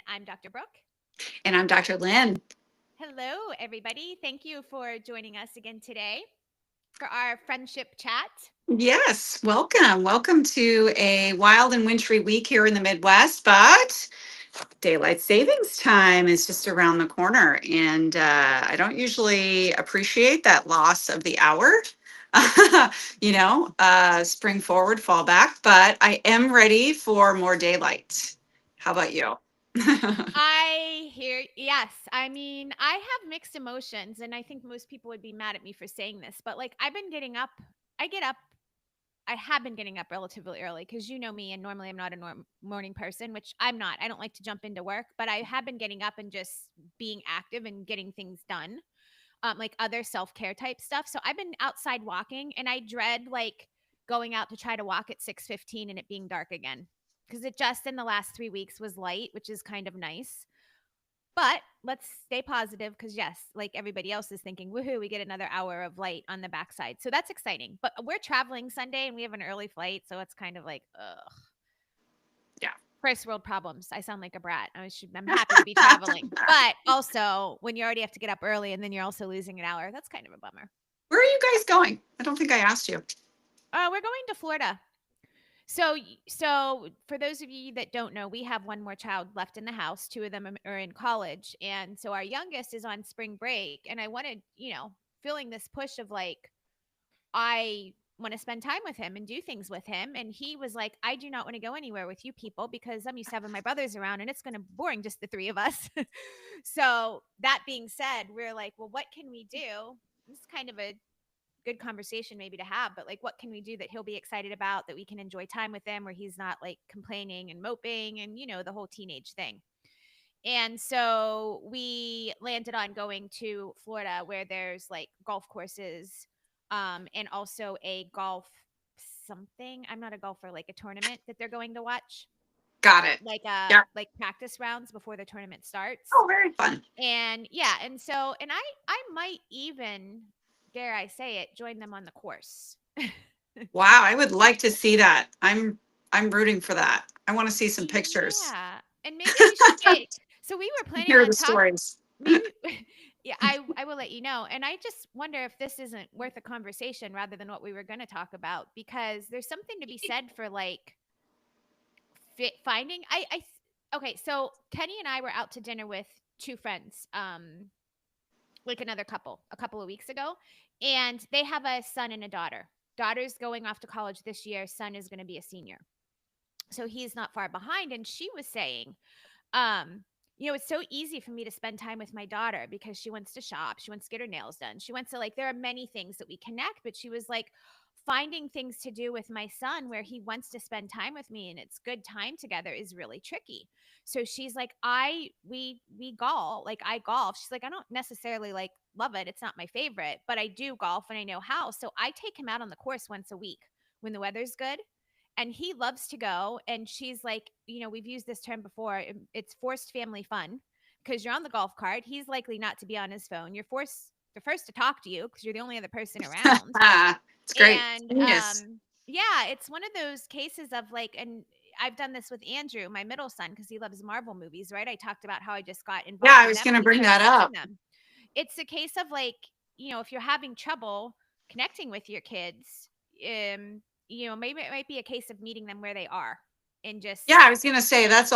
I'm Dr. Brooke. And I'm Dr. Lynn. Hello, everybody. Thank you for joining us again today for our friendship chat. Yes, welcome. Welcome to a wild and wintry week here in the Midwest, but daylight savings time is just around the corner. And I don't usually appreciate that loss of the hour, spring forward, fall back, but I am ready for more daylight. How about you? Yes. I mean, I have mixed emotions, and I think most people would be mad at me for saying this, but like I've been getting up, I get up, I have been getting up relatively early because you know me, and normally I'm not a morning person, which I'm not. I don't like to jump into work, but I have been getting up and just being active and getting things done. Like other self-care type stuff. So I've been outside walking and I dread like going out to try to walk at 6:15 and it being dark again. Because it just in the last 3 weeks was light, which is kind of nice. But let's stay positive because yes, like everybody else is thinking, woohoo, we get another hour of light on the backside. So that's exciting. But we're traveling Sunday and we have an early flight. So it's kind of like, ugh. Yeah. First world problems. I sound like a brat. I'm happy to be traveling. But also when you already have to get up early and then you're also losing an hour, that's kind of a bummer. Where are you guys going? I don't think I asked you. We're going to Florida. So for those of you that don't know, we have one more child left in the house. Two of them are in college, and so our youngest is on spring break. And I wanted, feeling this push of like, I want to spend time with him and do things with him. And he was like, I do not want to go anywhere with you people because I'm used to having my brothers around, and it's going to be boring just the three of us. So that being said, we're like, well, what can we do? This is kind of a good conversation maybe to have, but like what can we do that he'll be excited about, that we can enjoy time with him, where he's not like complaining and moping and the whole teenage thing. And so we landed on going to Florida where there's like golf courses, and also a golf something. I'm not a golfer, like a tournament that they're going to watch, Got it. Yeah. like practice rounds before the tournament starts. Oh, very fun. And yeah, and so and I might even, dare I say it, join them on the course. Wow, I would like to see that. I'm rooting for that. I want to see some pictures. Yeah, and maybe we should make, so we were planning Hear on the stories. maybe yeah, I will let you know. And I just wonder if this isn't worth a conversation rather than what we were going to talk about, because there's something to be said for like finding okay, so Kenny and I were out to dinner with two friends, like another couple a couple of weeks ago, and they have a son and a daughter. Daughter's going off to college this year, son is going to be a senior. So he's not far behind, and she was saying, um it's so easy for me to spend time with my daughter because she wants to shop, she wants to get her nails done, she wants to, like, there are many things that we connect, but she was like, finding things to do with my son where he wants to spend time with me and it's good time together is really tricky. So she's like, we golf, like I golf. She's like, I don't necessarily like love it, it's not my favorite, but I do golf and I know how. So I take him out on the course once a week when the weather's good, and he loves to go. And she's like, we've used this term before, it's forced family fun, because you're on the golf cart, he's likely not to be on his phone, they're first to talk to you because you're the only other person around. It's great. And Genius. yeah, it's one of those cases of like, and I've done this with Andrew, my middle son, because he loves Marvel movies, right? I talked about how I just got Yeah, involved I in was them going and to he bring started that watching up. them. It's a case of like, if you're having trouble connecting with your kids, maybe it might be a case of meeting them where they are and Yeah, just I was going to say that's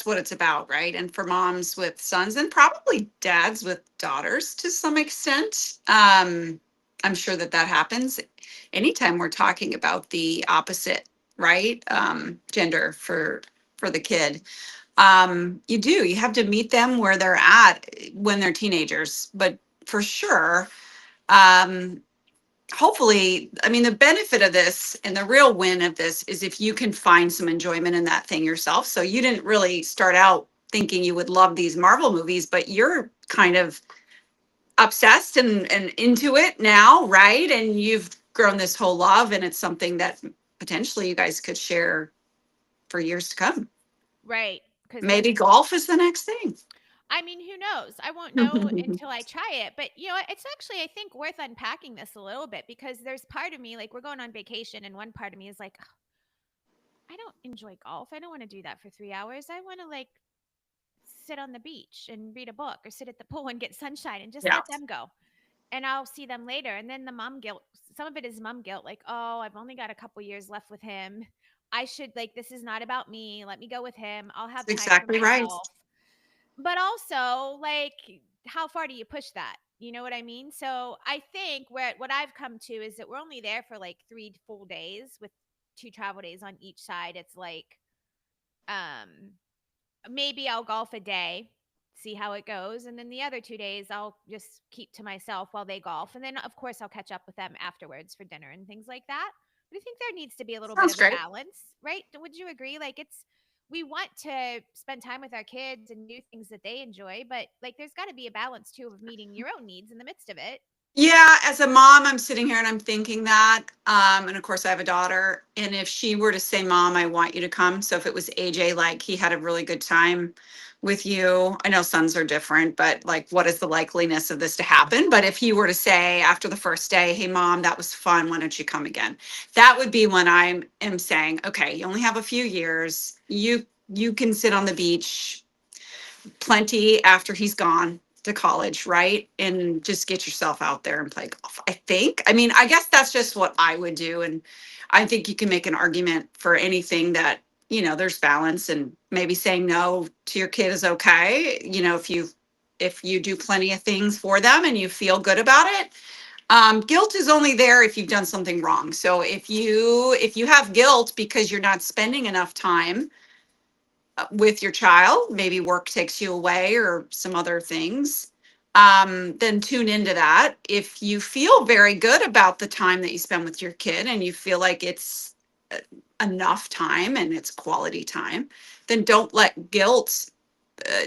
what it's about, right? And for moms with sons and probably dads with daughters to some extent. I'm sure that happens anytime we're talking about the opposite, right? Gender for the kid. You have to meet them where they're at when they're teenagers, but for sure, um, hopefully, I mean, the benefit of this and the real win of this is if you can find some enjoyment in that thing yourself. So you didn't really start out thinking you would love these Marvel movies, but you're kind of obsessed and into it now, right? And you've grown this whole love, and it's something that potentially you guys could share for years to come. right. Because Maybe golf is the next thing. I mean, who knows? I won't know until I try it. But it's actually, I think, worth unpacking this a little bit, because there's part of me, like, we're going on vacation, and one part of me is like, "Ugh, I don't enjoy golf. I don't want to do that for 3 hours. I want to like sit on the beach and read a book or sit at the pool and get sunshine and just Yeah, let them go. And I'll see them later. And then the mom guilt, some of it is mom guilt, like, oh, I've only got a couple years left with him. I should, like, this is not about me. Let me go with him. I'll that's have time for exactly right. myself. But also, like, how far do you push that? You know what I mean? So I think what I've come to is that we're only there for like 3 full days with 2 travel days on each side. It's like, um, maybe I'll golf a day, see how it goes, and then the other 2 days I'll just keep to myself while they golf, and then of course I'll catch up with them afterwards for dinner and things like that. But I think there needs to be a little bit Sounds of a great. balance, right? Would you agree? Like, it's, we want to spend time with our kids and do things that they enjoy, but like there's got to be a balance too of meeting your own needs in the midst of it. Yeah, as a mom, I'm sitting here and I'm thinking that. And of course, I have a daughter. And if she were to say, Mom, I want you to come. So if it was AJ, like he had a really good time with you, I know sons are different, but like, what is the likeliness of this to happen? But if he were to say after the first day, Hey, Mom, that was fun. Why don't you come again? That would be when I am saying, okay, you only have a few years. You can sit on the beach plenty after he's gone to college, right? And just get yourself out there and play golf. I think. I mean, I guess that's just what I would do. And I think you can make an argument for anything that, there's balance, and maybe saying no to your kid is okay. If you do plenty of things for them and you feel good about it. Guilt is only there if you've done something wrong. So if you have guilt because you're not spending enough time with your child, maybe work takes you away or some other things, then tune into that. If you feel very good about the time that you spend with your kid and you feel like it's enough time and it's quality time, then don't let guilt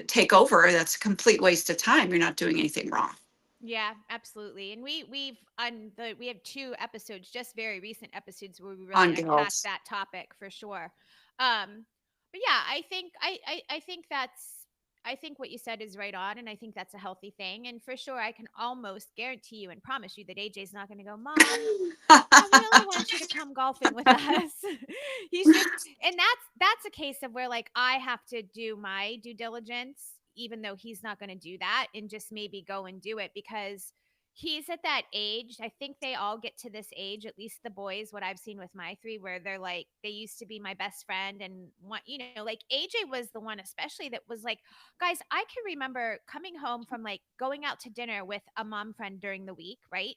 take over. That's a complete waste of time. You're not doing anything wrong. Yeah, absolutely. And we have 2 episodes, just very recent episodes, where we really On unpack guilt. that topic for sure. But yeah, I think what you said is right on, and I think that's a healthy thing. And for sure, I can almost guarantee you and promise you that AJ's not going to go, Mom, I really want you to come golfing with us. He's just, and that's a case of where, like, I have to do my due diligence, even though he's not going to do that, and just maybe go and do it, because he's at that age. I think they all get to this age, at least the boys, what I've seen with my 3, where they're like, they used to be my best friend, and want, like AJ was the one especially that was like, guys, I can remember coming home from like going out to dinner with a mom friend during the week, right?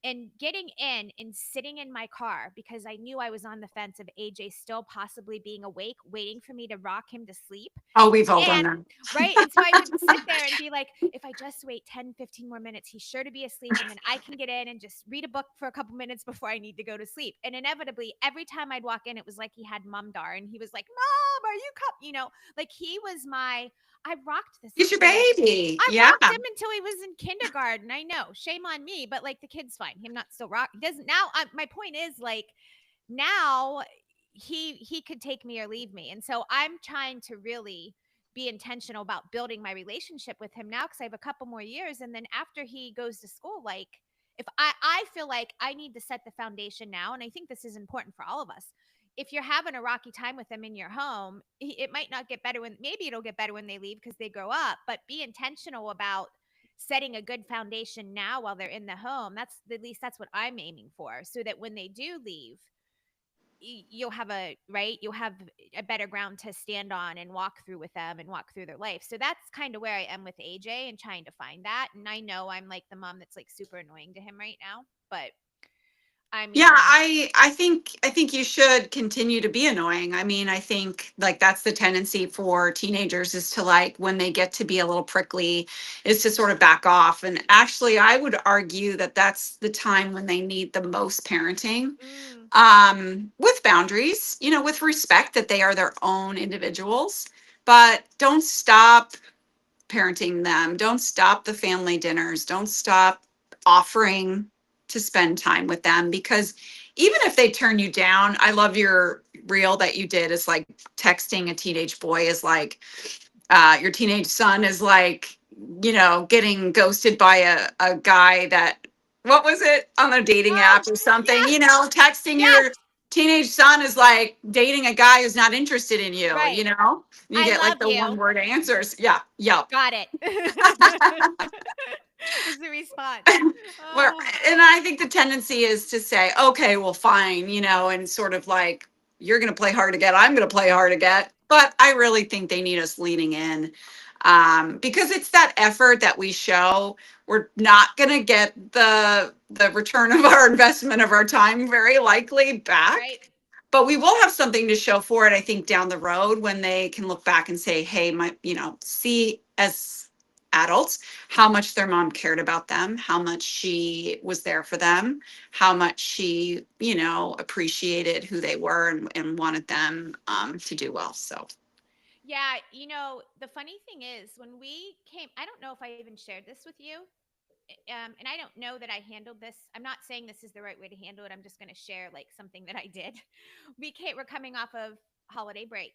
And getting in and sitting in my car because I knew I was on the fence of AJ still possibly being awake, waiting for me to rock him to sleep. Oh, we've all done And that. right. And so I would sit there and be like, if I just wait 10, 15 more minutes, he's sure to be asleep. And then I can get in and just read a book for a couple minutes before I need to go to sleep. And inevitably, every time I'd walk in, it was like he had mumdar and he was like, Mom, are you cup? Like he was I rocked this He's your kid. baby. I Yeah. rocked him until he was in kindergarten. I know, shame on me, but like the kid's fine. Him not still rock. He doesn't now. My point is, like, now he could take me or leave me, and so I'm trying to really be intentional about building my relationship with him now, because I have a couple more years, and then after he goes to school, like, if I feel like I need to set the foundation now, and I think this is important for all of us. If you're having a rocky time with them in your home, it might not get better when, maybe it'll get better when they leave because they grow up, but be intentional about setting a good foundation now while they're in the home. That's, at least that's what I'm aiming for, so that when they do leave, you'll have you'll have a better ground to stand on and walk through with them and walk through their life. So that's kind of where I am with AJ and trying to find that. And I know I'm like the mom that's like super annoying to him right now, but I Yeah, mean, I think you should continue to be annoying. I mean, I think like that's the tendency for teenagers, is to, like, when they get to be a little prickly, is to sort of back off. And actually, I would argue that that's the time when they need the most parenting, mm, with boundaries, with respect that they are their own individuals. But don't stop parenting them. Don't stop the family dinners. Don't stop offering to spend time with them, because even if they turn you down, I love your reel that you did. Is like texting a teenage boy is like, your teenage son is like, getting ghosted by a guy that, what was it, on a dating oh app or something, yeah, texting yes, teenage son is like dating a guy who's not interested in you, Right. You I get like love the one you. word answers. Yeah. Yep. Got it. Was the response. Where, Oh, and I think the tendency is to say, okay, well, fine, and sort of like, you're going to play hard to get, I'm going to play hard to get. But I really think they need us leaning in, because it's that effort that we show. We're not going to get the return of our investment of our time very likely back, right. but we will have something to show for it, I think, down the road when they can look back and say, hey, see as adults how much their mom cared about them, how much she was there for them, how much she, appreciated who they were, and wanted them to do well. So, Yeah, the funny thing is when we came, I don't know if I even shared this with you. And I don't know that I handled this. I'm not saying this is the right way to handle it. I'm just going to share like something that I did. We're coming off of holiday break.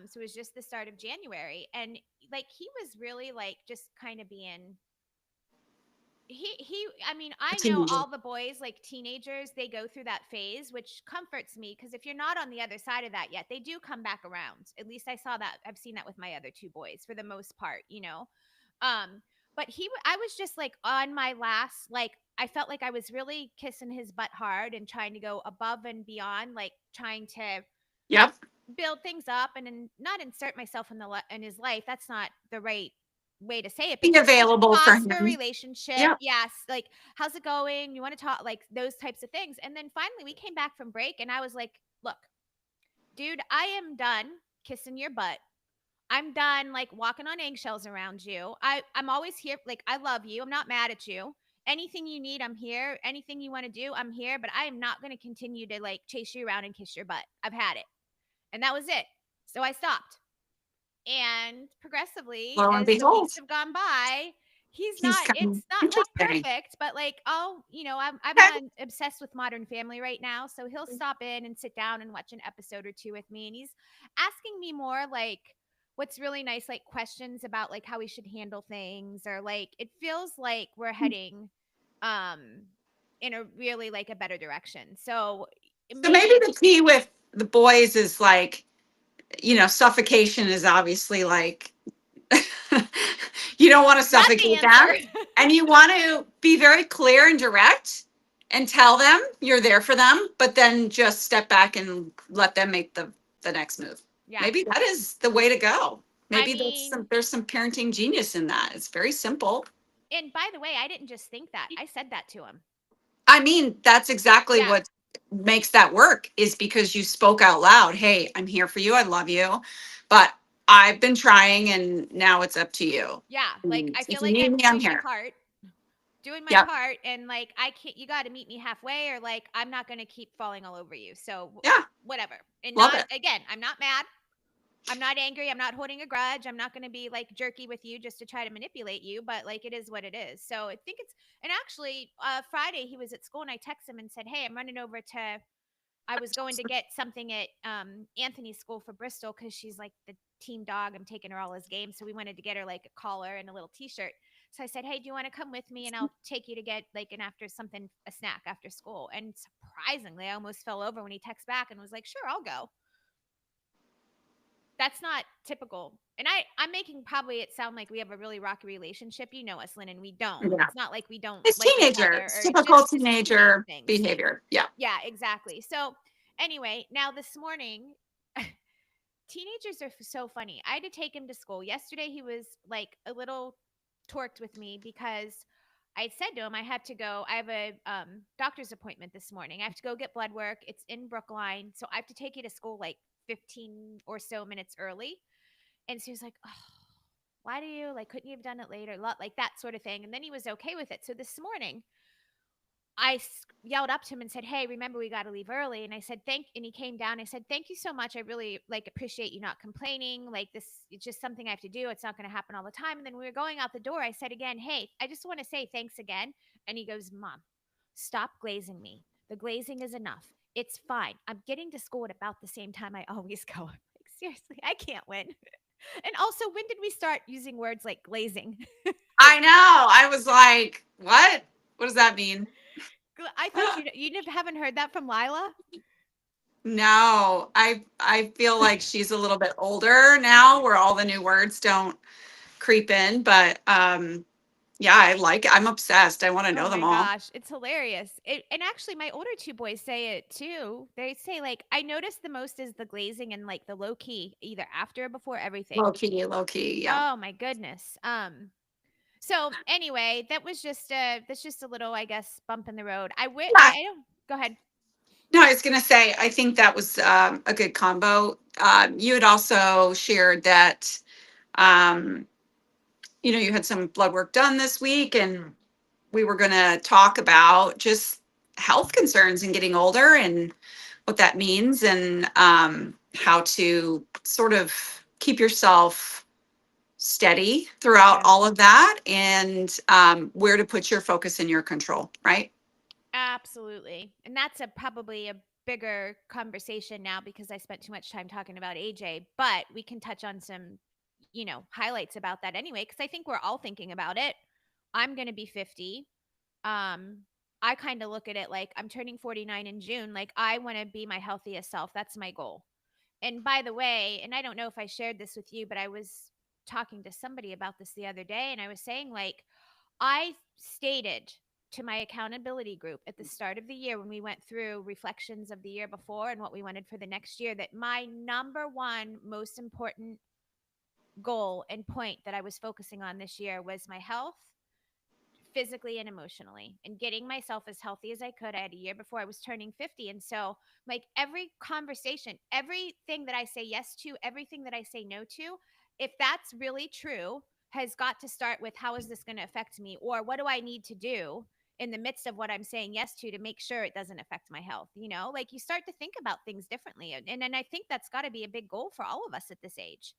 So it was just the start of January, and like he was really like just kind of being I mean, I know teenager. all the boys, like teenagers, they go through that phase, which comforts me because if you're not on the other side of that yet, they do come back around. At least I saw that. I've seen that with my other two boys for the most part. Um, but I was just like on my last, like, I felt like I was really kissing his butt hard and trying to go above and beyond, like trying to Yep. build things up and not insert myself in his life. That's not the right way to say it, but Be just like available for foster a him. relationship. Yep. Yes, like how's it going? You want to talk, like those types of things. And then finally we came back from break and I was like, look, dude, I am done kissing your butt. I'm done like walking on eggshells around you. I'm always here. Like I love you. I'm not mad at you. Anything you need, I'm here. Anything you want to do, I'm here. But I am not going to continue to like chase you around and kiss your butt. I've had it. And that was it. So I stopped. And progressively, Lo and as the behold, weeks have gone by, he's it's coming. not like Interesting. perfect, but like, I'm Okay. on obsessed with Modern Family right now. So he'll stop in and sit down and watch an episode or two with me. And he's asking me more like what's really nice, like questions about like how we should handle things, or like it feels like we're heading um in a really like a better direction. So So maybe maybe it's the key with the boys is like, suffocation is obviously like, you don't want to not the suffocate them, answer. and you want to be very clear and direct and tell them you're there for them, but then just step back and let them make the next move. Yeah. Maybe that is the way to go. I Maybe mean, there's some parenting genius in that. It's very simple. and by the way, I didn't just think that. I said that to him. I mean, that's exactly Yeah. what makes that work, is because you spoke out loud. Hey, I'm here for you. I love you. But I've been trying and now it's up to you. Yeah. Like And I feel if you like need I'm me, I'm doing my here. part. Doing my Yep. part, and like I can't, you got to meet me halfway, or like I'm not going to keep falling all over you. So Yeah. whatever. And Love not it. again, I'm not mad. I'm not angry. I'm not holding a grudge. I'm not going to be like jerky with you just to try to manipulate you, but like it is what it is. So I think it's, and actually, Friday he was at school and I texted him and said, hey, I'm running over to, I was going to get something at Anthony's school for Bristol because she's like the team dog. I'm taking her all his games. So we wanted to get her like a collar and a little t-shirt. So I said, hey, do you want to come with me and I'll take you to get like an after something, a snack after school? And surprisingly, I almost fell over when he texted back and was like, sure, I'll go. That's not typical. And I'm making probably it sound like we have a really rocky relationship. You know us, Lynn, and we don't. Yeah. It's not like we don't It's like each teenager. other, It's or typical just teenage teenager things. behavior. Yeah. Yeah, exactly. So anyway, now this morning, teenagers are so funny. I had to take him to school. Yesterday, he was like a little torqued with me because I said to him, I had to go. I have a doctor's appointment this morning. I have to go get blood work. It's in Brookline. So I have to take you to school like 15 or so minutes early. And so he was like, oh, why do you like, couldn't you have done it later? Like that sort of thing. And then he was okay with it. So this morning, yelled up to him and said, hey, remember we got to leave early. And I said, and he came down. I said, thank you so much. I really like appreciate you not complaining. Like this, it's just something I have to do. It's not going to happen all the time. And then we were going out the door. I said again, hey, I just want to say thanks again. And he goes, Mom, stop glazing me. The glazing is enough. It's fine. I'm getting to school at about the same time I always go. Like, seriously, I can't win. And also, when did we start using words like glazing? I know. I was like, what? What does that mean? I thought you haven't heard that from Lila. No, I feel like she's a little bit older now where all the new words don't creep in, but yeah, I like it. I'm obsessed. I want to Oh know them my all. gosh, it's hilarious. And actually, my older two boys say it too. They say, like, I notice the most is the glazing and like the low key, either after or before everything. Low key, yeah. Oh my goodness. So anyway, that's just a little, I guess, bump in the road. Yeah. I don't go ahead. No, I was gonna say, I think that was a good combo. You had also shared that um, you had some blood work done this week, and we were gonna talk about just health concerns and getting older and what that means, and how to sort of keep yourself steady throughout Yeah. all of that, and where to put your focus and your control, right? Absolutely. And that's probably a bigger conversation now because I spent too much time talking about AJ, but we can touch on some, highlights about that anyway cuz I think we're all thinking about it. I'm going to be 50. Um I kind of look at it like I'm turning 49 in June. Like I want to be my healthiest self. That's my goal. And by the way, and I don't know if I shared this with you, but I was talking to somebody about this the other day and I was saying like I stated to my accountability group at the start of the year when we went through reflections of the year before and what we wanted for the next year that my number one most important goal and point that I was focusing on this year was my health, physically and emotionally, and getting myself as healthy as I could. I had a year before I was turning 50. And so, like, every conversation, everything that I say yes to, everything that I say no to, if that's really true, has got to start with how is this going to affect me? Or what do I need to do in the midst of what I'm saying yes to make sure it doesn't affect my health? Like you start to think about things differently. And I think that's got to be a big goal for all of us at this age.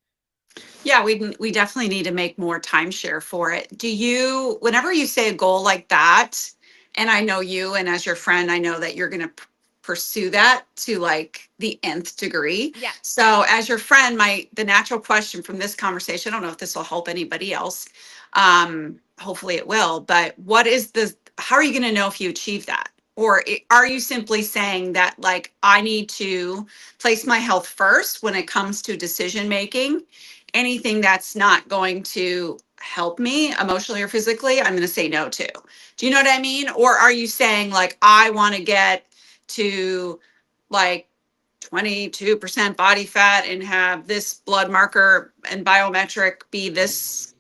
Yeah, we definitely need to make more timeshare for it. Do you, whenever you say a goal like that, and I know you, and as your friend, I know that you're going to pursue that to like the nth degree. Yeah. So, as your friend, the natural question from this conversation, I don't know if this will help anybody else. Hopefully, it will. But what is the? How are you going to know if you achieve that? Or are you simply saying that like I need to place my health first when it comes to decision making? Anything that's not going to help me emotionally or physically, I'm going to say no to. Do you know what I mean? Or are you saying, like, I want to get to like 22% body fat and have this blood marker and biometric be this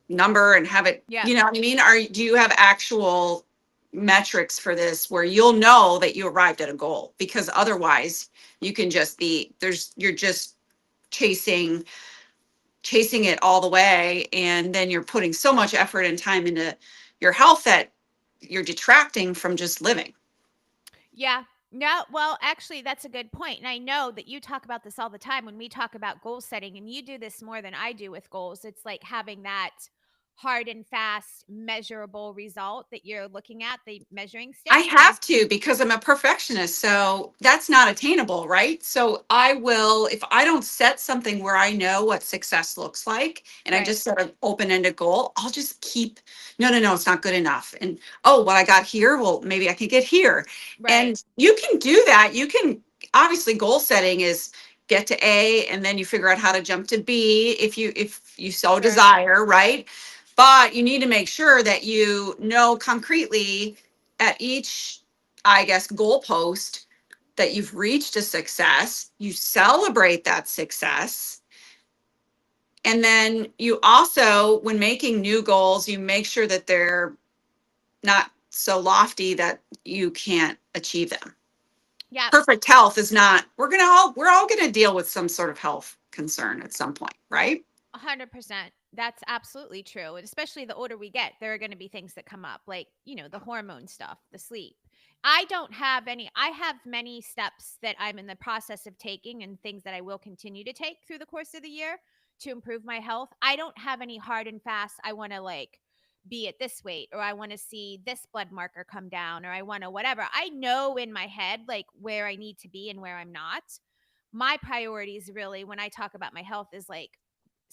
number and have it, Yeah. you know what I mean? Do you have actual metrics for this where you'll know that you arrived at a goal? Because otherwise, you can just you're just chasing chasing it all the way, and then you're putting so much effort and time into your health that you're detracting from just living. Yeah. No, well, actually, that's a good point. And I know that you talk about this all the time when we talk about goal setting, and you do this more than I do with goals. It's like having that hard and fast, measurable result that you're looking at, the measuring I stick. have to because I'm a perfectionist. So that's not attainable, right? So I will, if I don't set something where I know what success looks like and I Right. just set an open ended goal, I'll just keep, no, it's not good enough. And oh, what I got here, well, maybe I can get here. Right. And you can do that. You can, obviously, goal setting is get to A and then you figure out how to jump to B if you so Sure. desire, right? But you need to make sure that you know concretely at each, I guess, goalpost that you've reached a success, you celebrate that success. And then you also, when making new goals, you make sure that they're not so lofty that you can't achieve them. Yeah. Perfect health is not, we're all going to deal with some sort of health concern at some point, right? 100%. That's absolutely true. And especially the older we get, there are going to be things that come up, like, the hormone stuff, the sleep. I have many steps that I'm in the process of taking and things that I will continue to take through the course of the year to improve my health. I don't have any hard and fast, I want to like be at this weight, or I want to see this blood marker come down, or I want to whatever. I know in my head like where I need to be and where I'm not. My priorities really when I talk about my health is like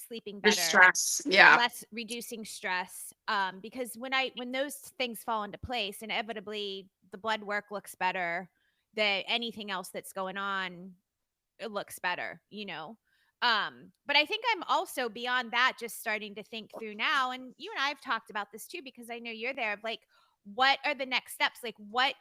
sleeping Your better, stress. Yeah. less reducing stress, because when those things fall into place, inevitably the blood work looks better, that anything else that's going on, it looks better, you know? But I think I'm also beyond that, just starting to think through now. And you and I have talked about this too, because I know you're there. Of like, what are the next steps? Like, what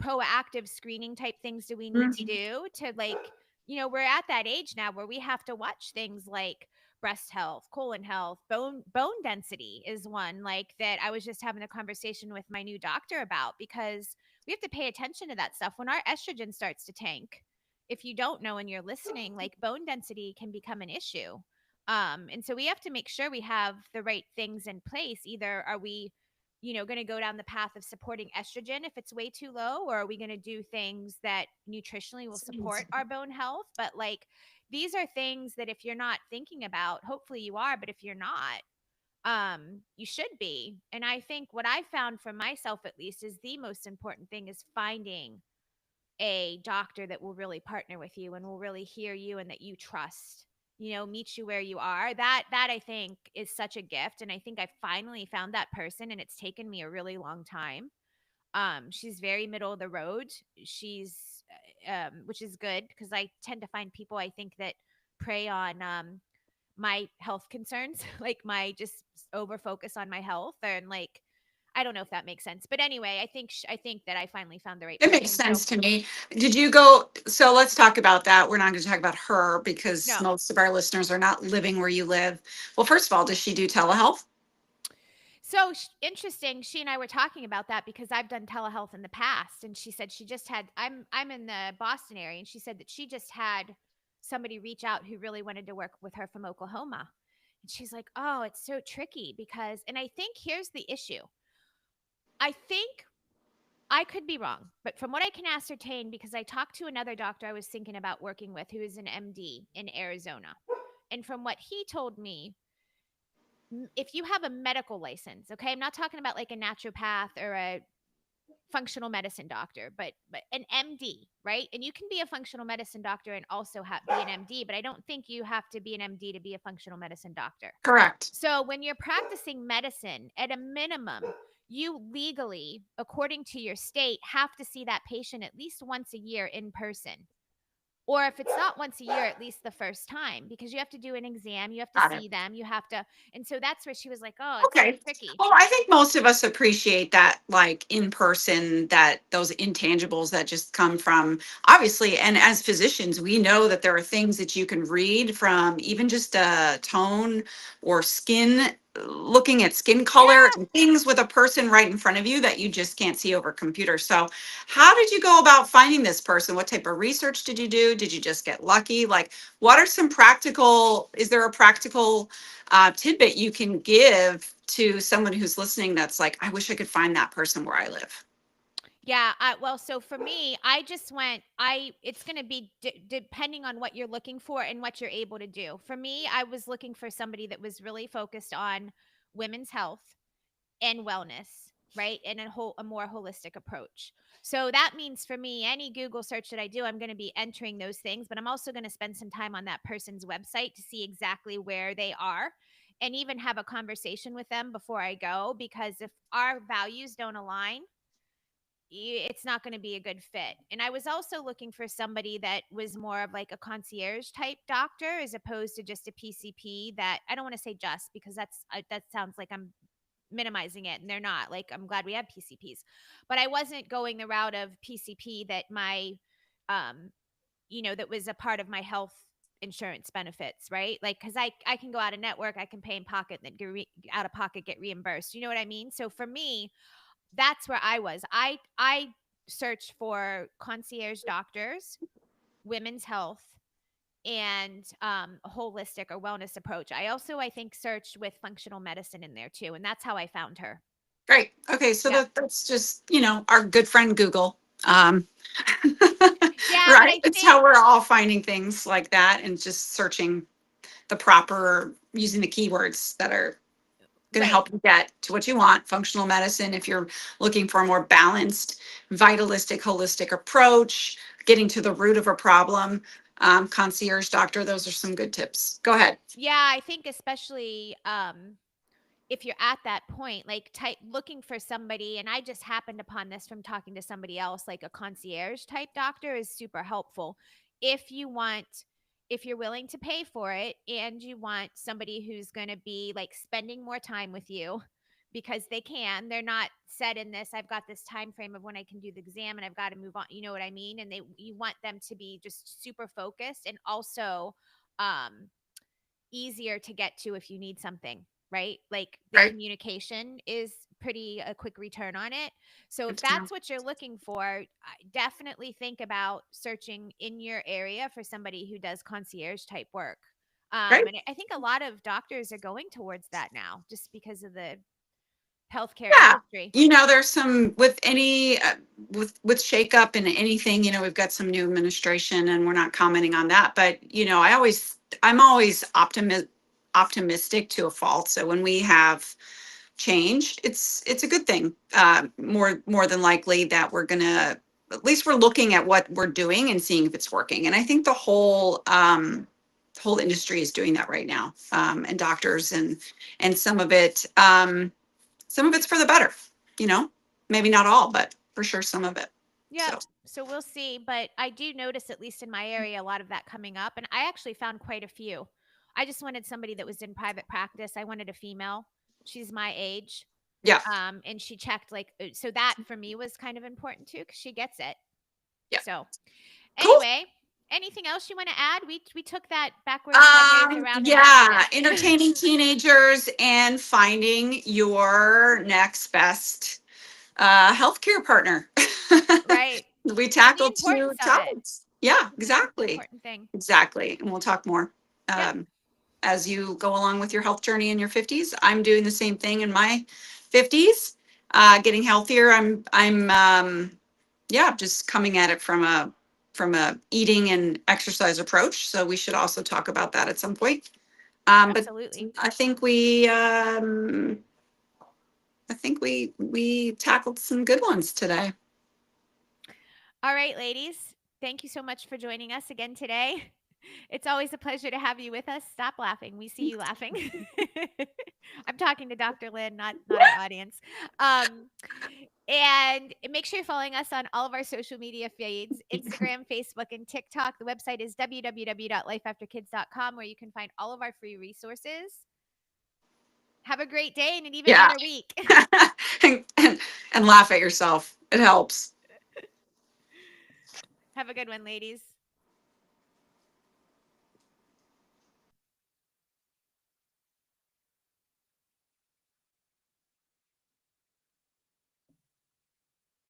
proactive screening type things do we need to Mhm. do to, like, we're at that age now where we have to watch things like breast health, colon health, bone density is one, like, that I was just having a conversation with my new doctor about, because we have to pay attention to that stuff when our estrogen starts to tank. If you don't know and you're listening, like, bone density can become an issue. And so we have to make sure we have the right things in place. Either are we, going to go down the path of supporting estrogen if it's way too low, or are we going to do things that nutritionally will support our bone health? But like, these are things that if you're not thinking about, hopefully you are, but if you're not, you should be. And I think what I found for myself, at least, is the most important thing is finding a doctor that will really partner with you and will really hear you and that you trust, meet you where you are. That I think is such a gift. And I think I finally found that person, and it's taken me a really long time. She's very middle of the road. She's which is good, because I tend to find people, I think, that prey on my health concerns, like my just over focus on my health, and like, I don't know if that makes sense. But anyway, I think that I finally found the right It makes person. sense So to me. Did you go? So let's talk about that. We're not going to talk about her because no. most of our listeners are not living where you live. Well, first of all, does she do telehealth? So interesting. She and I were talking about that, because I've done telehealth in the past, and she said she just had. I'm in the Boston area, and she said that she just had somebody reach out who really wanted to work with her from Oklahoma. And she's like, "Oh, it's so tricky because," and I think here's the issue. I think I could be wrong, but from what I can ascertain, because I talked to another doctor I was thinking about working with, who is an MD in Arizona, and from what he told me, if you have a medical license, okay, I'm not talking about like a naturopath or a functional medicine doctor, but an MD, right? And you can be a functional medicine doctor and also be an MD, but I don't think you have to be an MD to be a functional medicine doctor. Correct. So when you're practicing medicine, at a minimum, you legally, according to your state, have to see that patient at least once a year in person. Or if it's not once a year, at least the first time, because you have to do an exam, you have to Got it. see them, you have to. And so that's where she was like, "Oh, it's so Okay. tricky." Well, I think most of us appreciate that, like in person, that those intangibles that just come from obviously. And as physicians, we know that there are things that you can read from even just a tone or skin, looking at skin color Yeah. and things with a person right in front of you that you just can't see over a computer. So, how did you go about finding this person? What type of research did you do? Did you just get lucky? Like, what are some practical, is there a practical tidbit you can give to someone who's listening that's like, I wish I could find that person where I live? Yeah, well, so for me, I just went. It's going to be depending on what you're looking for and what you're able to do. For me, I was looking for somebody that was really focused on women's health and wellness, right? And a more holistic approach. So that means for me, any Google search that I do, I'm going to be entering those things, but I'm also going to spend some time on that person's website to see exactly where they are, and even have a conversation with them before I go, because if our values don't align, it's not going to be a good fit. And I was also looking for somebody that was more of like a concierge type doctor, as opposed to just a PCP. That I don't want to say just, because that sounds like I'm minimizing it, and they're not. Like, I'm glad we have PCPs, but I wasn't going the route of PCP that my um that was a part of my health insurance benefits, right? Like, because I can go out of network, I can pay in pocket, then out of pocket get reimbursed, you know what I mean? So for me, that's where I was. I searched for concierge doctors, women's health, and a holistic or wellness approach. I also, I think, searched with functional medicine in there too, and that's how I found her. Great. Okay. So Yeah. that's just, our good friend Google. Um, Yeah, but right. I It's think how we're all finding things like that and just searching the proper, using the keywords that are going to right. help you get to what you want. Functional medicine, if you're looking for a more balanced, vitalistic, holistic approach, getting to the root of a problem. Concierge doctor, those are some good tips. Go ahead. Yeah, I think especially if you're at that point, like type looking for somebody, and I just happened upon this from talking to somebody else, like a concierge type doctor is super helpful. If you want, if you're willing to pay for it and you want somebody who's going to be like spending more time with you because they're not set in this, I've got this time frame of when I can do the exam and I've got to move on, you know what I mean? And you want them to be just super focused and also um easier to get to if you need something, right? Like the Right. communication is pretty a quick return on it. So Good if to know. that's what you're looking for, I definitely think about searching in your area for somebody who does concierge type work. Right. And I think a lot of doctors are going towards that now just because of the healthcare Yeah. industry. There's some with any with shakeup and anything, we've got some new administration and we're not commenting on that. But, I'm always optimistic to a fault. So when we have change, it's a good thing. More than likely that we're gonna, at least we're looking at what we're doing and seeing if it's working. And I think the whole industry is doing that right now. And doctors and some of it's for the better, you know, maybe not all, but for sure some of it. Yep. So So we'll see. But I do notice, at least in my area, a lot of that coming up. And I actually found quite a few. I just wanted somebody that was in private practice. I wanted a female. She's my age. yeah, And she checked like, so that for me was kind of important too, because she gets it. yeah, So cool. anyway, anything else you want to add? We took that backwards, sideways, around, and back a Yeah, bit. entertaining teenagers and finding your next best healthcare partner. Right. We And the tackled two importance of it. topics. Yeah, It's an exactly. important thing. Exactly. And we'll talk more Yep. as you go along with your health journey in your 50s. I'm doing the same thing in my 50s, getting healthier. Yeah, just coming at it from a eating and exercise approach. So we should also talk about that at some point. But Absolutely. I think we tackled some good ones today. All right, ladies. Thank you so much for joining us again today. It's always a pleasure to have you with us. Stop laughing. We see you laughing. I'm talking to Dr. Lynn, not our audience. And make sure you're following us on all of our social media feeds, Instagram, Facebook, and TikTok. The website is www.lifeafterkids.com, where you can find all of our free resources. Have a great day and an even Yeah. better week. and laugh at yourself. It helps. Have a good one, ladies.